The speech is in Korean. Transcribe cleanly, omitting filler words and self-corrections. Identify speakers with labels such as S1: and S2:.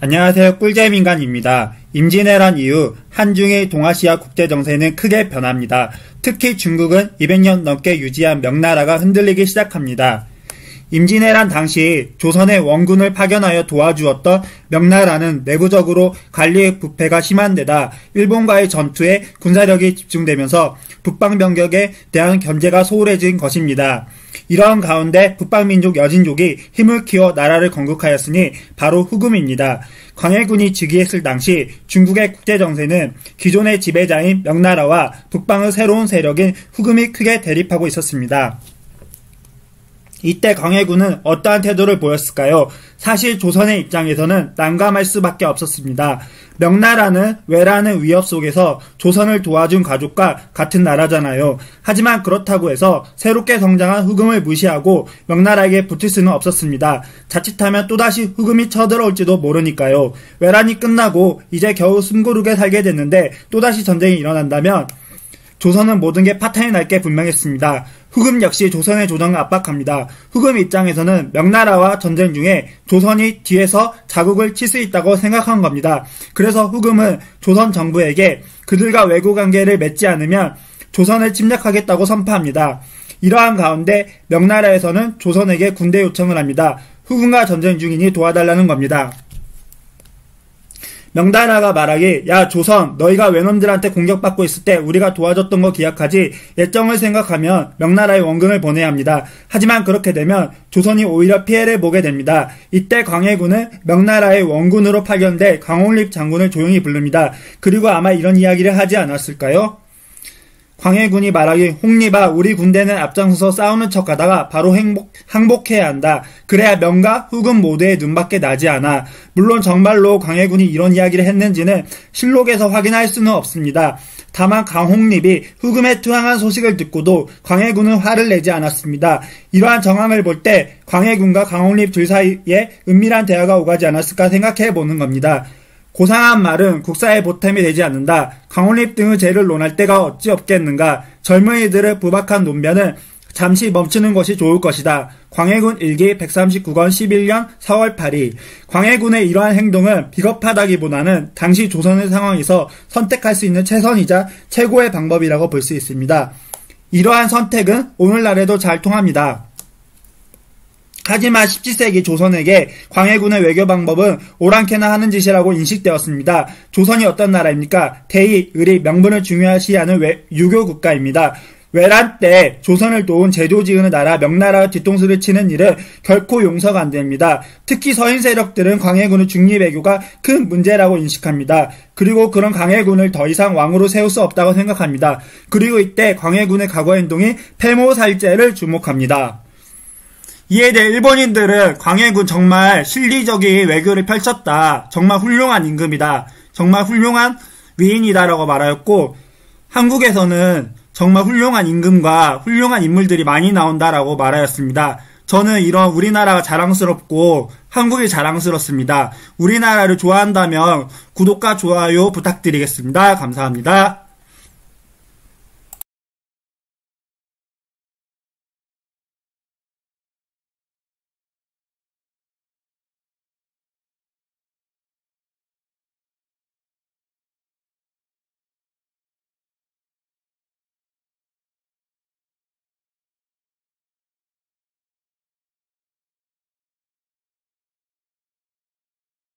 S1: 안녕하세요. 꿀잼인간입니다. 임진왜란 이후 한중의 동아시아 국제정세는 크게 변합니다. 특히 중국은 200년 넘게 유지한 명나라가 흔들리기 시작합니다. 임진왜란 당시 조선의 원군을 파견하여 도와주었던 명나라는 내부적으로 관리의 부패가 심한 데다 일본과의 전투에 군사력이 집중되면서 북방병격에 대한 견제가 소홀해진 것입니다. 이러한 가운데 북방민족 여진족이 힘을 키워 나라를 건국하였으니 바로 후금입니다. 광해군이 즉위했을 당시 중국의 국제정세는 기존의 지배자인 명나라와 북방의 새로운 세력인 후금이 크게 대립하고 있었습니다. 이때 광해군은 어떠한 태도를 보였을까요? 사실 조선의 입장에서는 난감할 수밖에 없었습니다. 명나라는 외라는 위협 속에서 조선을 도와준 가족과 같은 나라잖아요. 하지만 그렇다고 해서 새롭게 성장한 후금을 무시하고 명나라에게 붙을 수는 없었습니다. 자칫하면 또다시 후금이 쳐들어올지도 모르니까요. 외란이 끝나고 이제 겨우 숨고르게 살게 됐는데 또다시 전쟁이 일어난다면 조선은 모든 게 파탄이 날 게 분명했습니다. 후금 역시 조선의 조정을 압박합니다. 후금 입장에서는 명나라와 전쟁 중에 조선이 뒤에서 자국을 칠 수 있다고 생각한 겁니다. 그래서 후금은 조선 정부에게 그들과 외교 관계를 맺지 않으면 조선을 침략하겠다고 선포합니다. 이러한 가운데 명나라에서는 조선에게 군대 요청을 합니다. 후금과 전쟁 중이니 도와달라는 겁니다. 명나라가 말하기, 야 조선 너희가 외놈들한테 공격받고 있을 때 우리가 도와줬던 거 기억하지? 예정을 생각하면 명나라에 원군을 보내야 합니다. 하지만 그렇게 되면 조선이 오히려 피해를 보게 됩니다. 이때 광해군은 명나라의 원군으로 파견돼 강홍립 장군을 조용히 부릅니다. 그리고 아마 이런 이야기를 하지 않았을까요? 광해군이 말하기, 홍립아 우리 군대는 앞장서서 싸우는 척하다가 바로 항복해야 한다. 그래야 명과 후금 모두의 눈밖에 나지 않아. 물론 정말로 광해군이 이런 이야기를 했는지는 실록에서 확인할 수는 없습니다. 다만 강홍립이 후금에 투항한 소식을 듣고도 광해군은 화를 내지 않았습니다. 이러한 정황을 볼 때 광해군과 강홍립 둘 사이에 은밀한 대화가 오가지 않았을까 생각해보는 겁니다. 고상한 말은 국사의 보탬이 되지 않는다. 강홍립 등의 죄를 논할 때가 어찌 없겠는가. 젊은이들의 부박한 논변은 잠시 멈추는 것이 좋을 것이다. 광해군 일기 139권 11년 4월 8일. 광해군의 이러한 행동은 비겁하다기보다는 당시 조선의 상황에서 선택할 수 있는 최선이자 최고의 방법이라고 볼 수 있습니다. 이러한 선택은 오늘날에도 잘 통합니다. 하지만 17세기 조선에게 광해군의 외교 방법은 오랑캐나 하는 짓이라고 인식되었습니다. 조선이 어떤 나라입니까? 대의, 의리, 명분을 중요시하는 유교 국가입니다. 외란 때 조선을 도운 제도 지으는 나라 명나라의 뒤통수를 치는 일은 결코 용서가 안 됩니다. 특히 서인 세력들은 광해군의 중립외교가 큰 문제라고 인식합니다. 그리고 그런 광해군을 더 이상 왕으로 세울 수 없다고 생각합니다. 그리고 이때 광해군의 과거 행동이 폐모살제를 주목합니다. 이에 대해 일본인들은 광해군 정말 실리적인 외교를 펼쳤다. 정말 훌륭한 임금이다. 정말 훌륭한 위인이다라고 말하였고, 한국에서는 정말 훌륭한 임금과 훌륭한 인물들이 많이 나온다라고 말하였습니다. 저는 이런 우리나라가 자랑스럽고 한국이 자랑스럽습니다. 우리나라를 좋아한다면 구독과 좋아요 부탁드리겠습니다. 감사합니다.